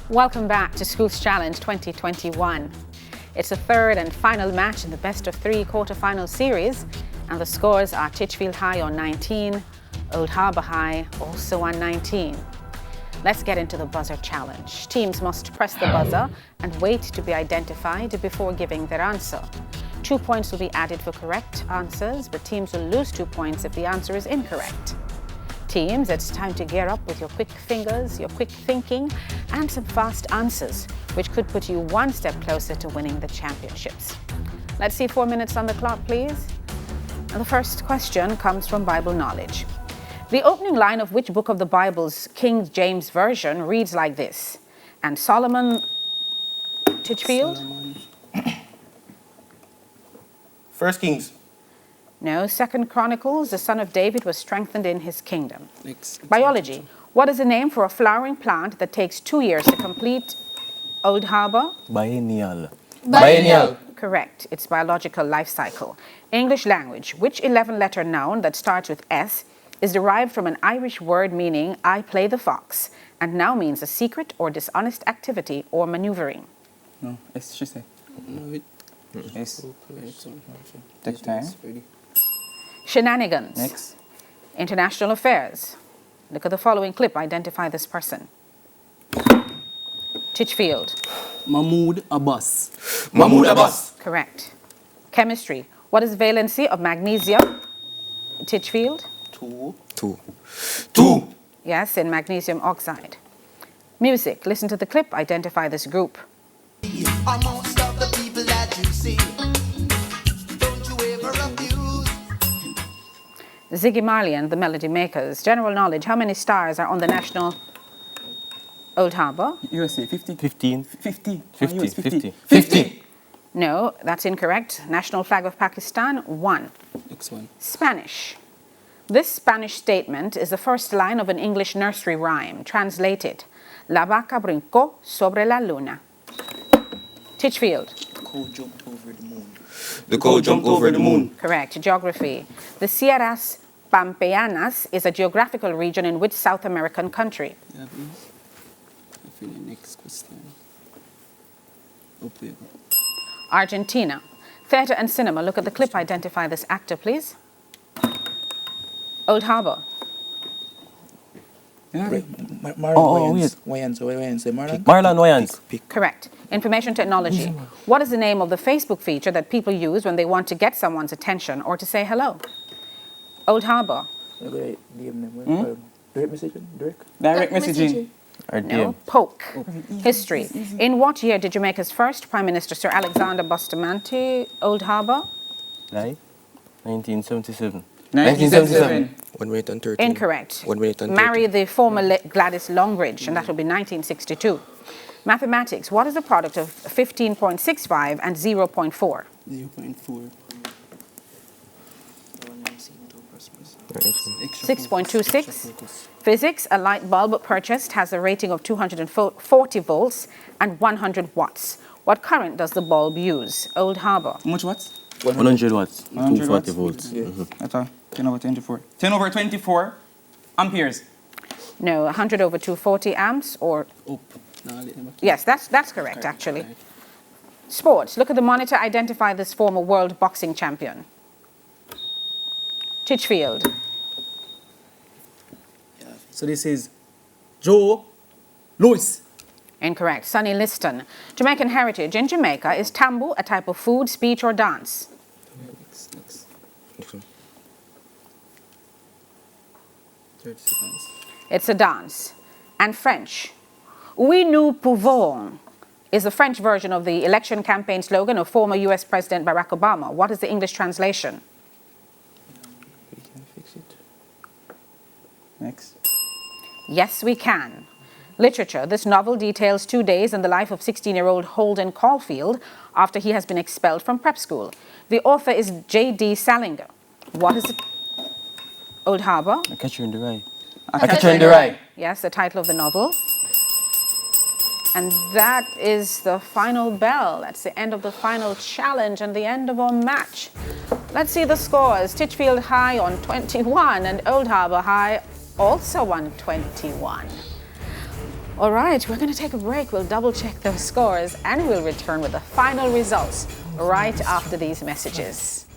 Welcome back to Schools Challenge 2021. It's the third and final match in the best of three quarterfinal series, and the scores are Titchfield High on 19, Old Harbour High also on 19. Let's get into the buzzer challenge. Teams must press the buzzer and wait to be identified before giving their answer. 2 points will be added for correct answers, but teams will lose 2 points if the answer is incorrect. Teams, it's time to gear up with your quick fingers, your quick thinking, and some fast answers, which could put you one step closer to winning the championships. Let's see 4 minutes on the clock, please. And the first question comes from Bible knowledge. The opening line of which book of the Bible's King James Version reads like this? And Solomon, Titchfield? First Kings. No, Second Chronicles, the son of David was strengthened in his kingdom. Next. Biology. What is the name for a flowering plant that takes 2 years to complete? Old Harbour? Biennial. Biennial. Correct. It's biological life cycle. English language. Which 11-letter noun that starts with S is derived from an Irish word meaning I play the fox and now means a secret or dishonest activity or maneuvering? No, S, she said. No, it- S. Take time. Shenanigans. Next. International affairs. Look at the following clip. Identify this person. Titchfield. Mahmoud Abbas. Mahmoud Abbas. Correct. Chemistry. What is valency of magnesium? Titchfield. Two. Yes, in magnesium oxide. Music. Listen to the clip. Identify this group. Amongst of the people that you see, don't you ever abuse. Ziggy Marley and the Melody Makers. General knowledge. How many stars are on the national Old Harbour? USA, 50. 15. 50. 50. US 50. 50. No, that's incorrect. National flag of Pakistan, 1. Next one. Spanish. This Spanish statement is the first line of an English nursery rhyme. Translated. La vaca brincó sobre la luna. Titchfield. The cow jumped over the moon. The cow jumped over the moon. Correct. Geography. The Sierras Pampeanas is a geographical region in which South American country? Yeah, please. I feel the next question. Up we go. Argentina. Theatre and cinema. Look at the clip. Identify this actor, please. Old Harbour. Wait. Marlon Wayans. Correct. Information technology. What is the name of the Facebook feature that people use when they want to get someone's attention or to say hello? Old Harbour. Direct messaging. Or No. DM. Poke. History. In what year did Jamaica's first Prime Minister, Sir Alexander Bustamante, Old Harbour? Lie. 1977. 1977. 1 minute and 13. Incorrect. 1 minute and 13. Marry the former Gladys Longridge, and that will be 1962. Mathematics. What is the product of 15.65 and 0.4? 0.4. 6.26. Physics. A light bulb purchased has a rating of 240 volts and 100 watts. What current does the bulb use? Old Harbour. How much watts? 100 watts. 100 240 watts? volts. That's all. 10 over 24. 10 over 24 amperes. No, 100 over 240 amps or... Up. Nah, let them Yes, that's correct, actually. Sports. Look at the monitor. Identify this former world boxing champion. Titchfield. So this is Joe Louis. Incorrect. Sonny Liston. Jamaican heritage. In Jamaica, is tambo a type of food, speech, or dance? Next. Next one. 30 seconds. It's a dance. And French. Oui, nous pouvons is the French version of the election campaign slogan of former U.S. President Barack Obama. What is the English translation? We can fix it. Next. Yes, we can. Literature. This novel details 2 days in the life of 16-year-old Holden Caulfield after he has been expelled from prep school. The author is J.D. Salinger. What is it? Old Harbour. I catch you in the rye. I catch you in the rye. Yes, the title of the novel. And that is the final bell. That's the end of the final challenge and the end of our match. Let's see the scores. Titchfield High on 21 and Old Harbour High also on 21. All right, we're going to take a break. We'll double check those scores and we'll return with the final results right after these messages.